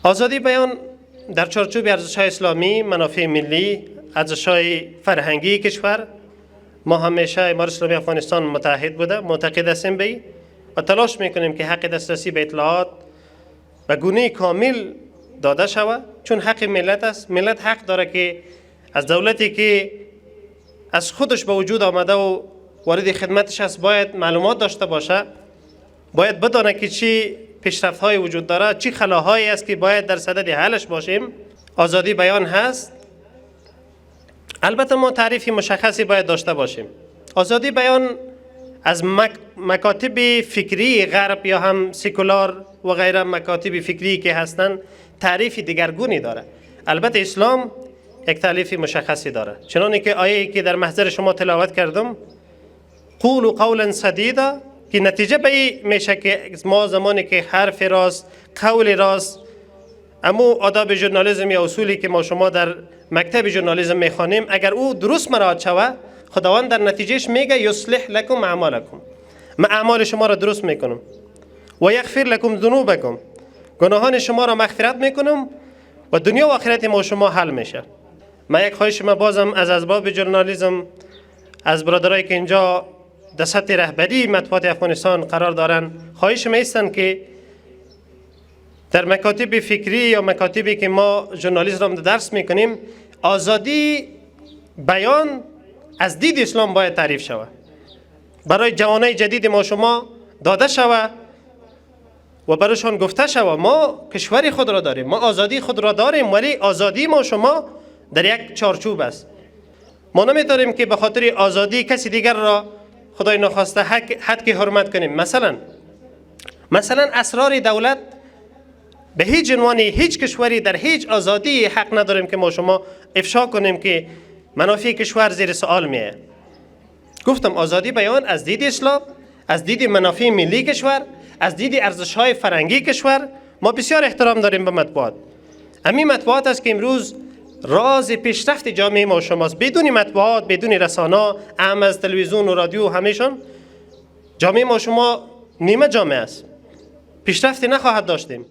آزادی بیان در چارچوب ارزش‌های اسلامی، منافع ملی، ارزش‌های فرهنگی کشور، ما همیشه امارت اسلامی افغانستان متحد بوده، معتقد هستیم به و تلاش میکنیم که حق دسترسی به اطلاعات به گونه کامل داده شود، چون حق ملت است. ملت حق داره که از دولتی که از خودش به وجود آمده و وارد خدمتش است باید معلومات داشته باشه، باید بدانه که چی پیشرفت های وجود داره، چی خلاهایی است که باید در صدد حلش باشیم. آزادی بیان هست. البته ما تعریفی مشخصی باید داشته باشیم. آزادی بیان از مکاتب فکری غرب یا هم سکولار و غیره مکاتب فکری که هستند تعریف دیگرگونی داره. البته اسلام یک تعریف مشخصی داره، چنانه که آیه‌ای که در محضر شما تلاوت کردم، قولوا قولا سدیدا، که نتیجه به این میشه که ما زمانی که حرف راست، قول راست، اما آداب ژورنالیسم یا اصولی که ما شما در مکتب ژورنالیسم میخوانیم، اگر او درست مراعات شود، خداوند در نتیجهش میگه یصلح لکم اعمالکم، من اعمال شما را درست میکنم و یغفر لکم ذنوبکم، گناهان شما را مغفرت میکنم و دنیا و آخرت ما شما حل میشه. من یک خواهش ما بازم از اسباب ژورنالیسم، از برادرایی که اینجا در سطح رهبری مطبوعات افغانستان قرار دارن، خواهش ما ایستن که در مکاتب فکری یا مکاتبی که ما ژورنالیسم را درس میکنیم، آزادی بیان از دید اسلام باید تعریف شود، برای جوانای جدید ما شما داده شود و برایشان گفته شود ما کشور خود را داریم، ما آزادی خود را داریم، ولی آزادی ما شما در یک چارچوب است. ما نمیتونیم که به خاطر آزادی کسی دیگر را خدای نخواسته حد که حرمت کنیم. مثلا اسرار دولت به هیچ عنوان هیچ کشوری در هیچ آزادی حق نداریم که ما شما افشا کنیم که منافع کشور زیر سوال میه. گفتم آزادی بیان از دید اسلام، از دید منافع ملی کشور، از دید ارزش‌های فرهنگی کشور ما بسیار احترام داریم به مطبوعات. همین مطبوعات است که امروز راز پیشرفت جامعه ما شماست. بدون مطبوعات، بدون رسانه، اهم از تلویزیون و رادیو، همیشون جامعه ما شما نیمه جامعه است، پیشرفتی نخواهد داشتیم.